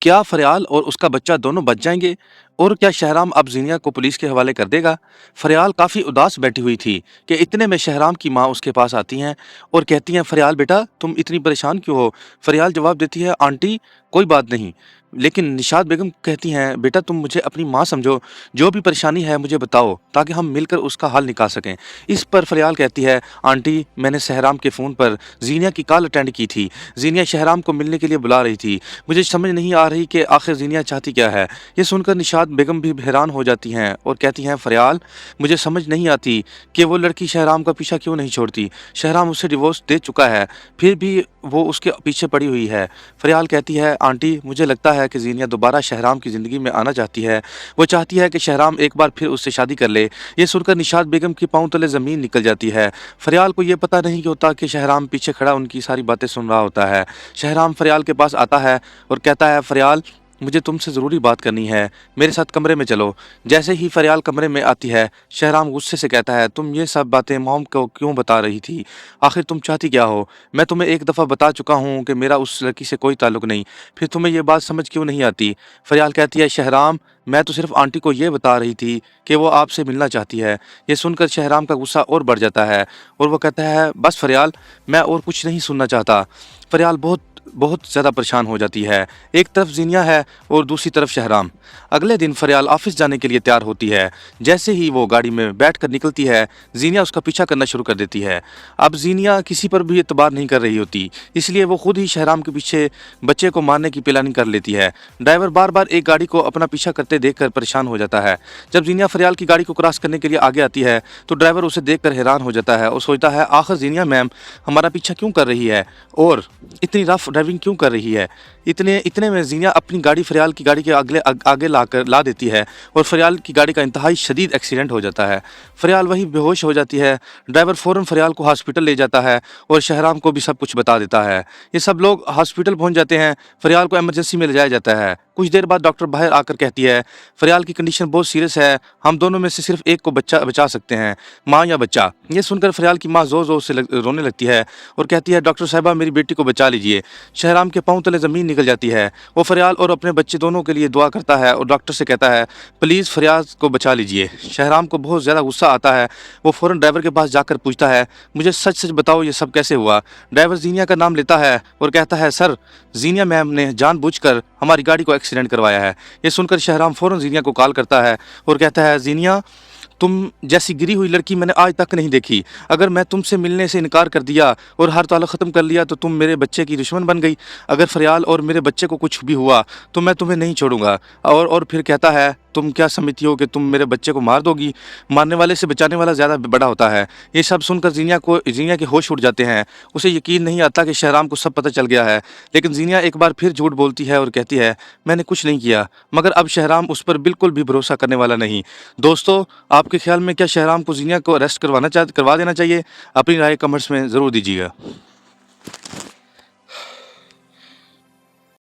کیا فریال اور اس کا بچہ دونوں بچ جائیں گے؟ اور کیا شہرام اب زینیا کو پولیس کے حوالے کر دے گا؟ فریال کافی اداس بیٹھی ہوئی تھی کہ اتنے میں شہرام کی ماں اس کے پاس آتی ہیں اور کہتی ہیں فریال بیٹا تم اتنی پریشان کیوں ہو؟ فریال جواب دیتی ہے آنٹی کوئی بات نہیں، لیکن نشاد بیگم کہتی ہیں بیٹا تم مجھے اپنی ماں سمجھو، جو بھی پریشانی ہے مجھے بتاؤ تاکہ ہم مل کر اس کا حل نکال سکیں۔ اس پر فریال کہتی ہے آنٹی میں نے شہرام کے فون پر زینیا کی کال اٹینڈ کی تھی، زینیا شہرام کو ملنے کے لیے بلا رہی تھی، مجھے سمجھ نہیں آ رہی کہ آخر زینیا چاہتی کیا ہے۔ یہ سن کر نشاد بیگم بھی حیران ہو جاتی ہیں اور کہتی ہیں فریال مجھے سمجھ نہیں آتی کہ وہ لڑکی شہرام کا پیچھا کیوں نہیں چھوڑتی، شہرام اسے ڈیورس دے چکا ہے پھر بھی وہ اس کے پیچھے پڑی ہوئی ہے۔ فریال کہتی ہے آنٹی مجھے لگتا ہے کہ زینیا دوبارہ شہرام کی زندگی میں آنا چاہتی ہے، وہ چاہتی ہے کہ شہرام ایک بار پھر اس سے شادی کر لے۔ یہ سن کر نشاد بیگم کی پاؤں تلے زمین نکل جاتی ہے۔ فریال کو یہ پتہ نہیں ہوتا کہ شہرام پیچھے کھڑا ان کی ساری باتیں سن رہا ہوتا ہے۔ شہرام فریال کے پاس آتا ہے اور کہتا ہے فریال مجھے تم سے ضروری بات کرنی ہے، میرے ساتھ کمرے میں چلو۔ جیسے ہی فریال کمرے میں آتی ہے شہرام غصے سے کہتا ہے تم یہ سب باتیں موم کو کیوں بتا رہی تھی؟ آخر تم چاہتی کیا ہو؟ میں تمہیں ایک دفعہ بتا چکا ہوں کہ میرا اس لڑکی سے کوئی تعلق نہیں، پھر تمہیں یہ بات سمجھ کیوں نہیں آتی؟ فریال کہتی ہے شہرام میں تو صرف آنٹی کو یہ بتا رہی تھی کہ وہ آپ سے ملنا چاہتی ہے۔ یہ سن کر شہرام کا غصہ اور بڑھ جاتا ہے اور وہ کہتا ہے بس فریال میں اور کچھ نہیں سننا چاہتا۔ فریال بہت زیادہ پریشان ہو جاتی ہے، ایک طرف زینیا ہے اور دوسری طرف شہرام۔ اگلے دن فریال آفس جانے کے لیے تیار ہوتی ہے، جیسے ہی وہ گاڑی میں بیٹھ کر نکلتی ہے زینیا اس کا پیچھا کرنا شروع کر دیتی ہے۔ اب زینیا کسی پر بھی اعتبار نہیں کر رہی ہوتی، اس لیے وہ خود ہی شہرام کے پیچھے بچے کو مارنے کی پلاننگ کر لیتی ہے۔ ڈرائیور بار بار ایک گاڑی کو اپنا پیچھا کرتے دیکھ کر پریشان ہو جاتا ہے۔ جب زینیا فریال کی گاڑی کو کراس کرنے کے لیے آگے آتی ہے تو ڈرائیور اسے دیکھ کر حیران ہو جاتا ہے اور سوچتا ہے آخر زینیا میم ہمارا پیچھا کیوں کر رہی ہے اور اتنی رف ڈرائیونگ کیوں کر رہی ہے؟ اتنے میں زینیا اپنی گاڑی فریال کی گاڑی کے آگے لا دیتی ہے اور فریال کی گاڑی کا انتہائی شدید ایکسیڈنٹ ہو جاتا ہے۔ فریال وہی بے ہوش ہو جاتی ہے۔ ڈرائیور فوراً فریال کو ہاسپٹل لے جاتا ہے اور شہرام کو بھی سب کچھ بتا دیتا ہے۔ یہ سب لوگ ہاسپٹل پہنچ جاتے ہیں، فریال کو ایمرجنسی میں لے جایا جاتا ہے۔ کچھ دیر بعد ڈاکٹر باہر آ کر کہتی ہے فریال کی کنڈیشن بہت سیریس ہے، ہم دونوں میں سے صرف ایک کو بچا سکتے ہیں، ماں یا بچہ۔ یہ سن کر فریال کی ماں زور زور سے رونے لگتی ہے اور کہتی ہے ڈاکٹر صاحبہ میری بیٹی کو بچا لیجیے۔ شہرام کے پاؤں تلے زمین نکل جاتی ہے، وہ فریال اور اپنے بچے دونوں کے لیے دعا کرتا ہے اور ڈاکٹر سے کہتا ہے پلیز فریال کو بچا لیجیے۔ شہرام کو بہت زیادہ غصہ آتا ہے، وہ فوراً ڈرائیور کے پاس جا کر پوچھتا ہے مجھے سچ سچ بتاؤ یہ سب کیسے ہوا؟ ڈرائیور زینیا کا نام لیتا ہے اور کہتا ہے سر زینیا میم نے جان بوجھ کر ہماری گاڑی کو ایکسیڈنٹ کروایا ہے۔ یہ سن کر شہرام فوراً زینیا کو کال کرتا ہے اور کہتا ہے زینیا تم جیسی گری ہوئی لڑکی میں نے آج تک نہیں دیکھی، اگر میں تم سے ملنے سے انکار کر دیا اور ہر تعلق ختم کر لیا تو تم میرے بچے کی دشمن بن گئی، اگر فریال اور میرے بچے کو کچھ بھی ہوا تو میں تمہیں نہیں چھوڑوں گا۔ اور پھر کہتا ہے تم کیا سمجھتی ہو کہ تم میرے بچے کو مار دو گی؟ مارنے والے سے بچانے والا زیادہ بڑا ہوتا ہے۔ یہ سب سن کر زینیا کے ہوش اڑ جاتے ہیں، اسے یقین نہیں آتا کہ شہرام کو سب پتہ چل گیا ہے، لیکن زینیا ایک بار پھر جھوٹ بولتی ہے اور کہتی ہے میں نے کچھ نہیں کیا، مگر اب شہرام اس پر بالکل بھی بھروسہ کرنے والا نہیں۔ دوستو آپ کے خیال میں کیا شہرام کو زینیا کو اریسٹ کروا دینا چاہیے؟ اپنی رائے کمنٹس میں ضرور دیجیے گا۔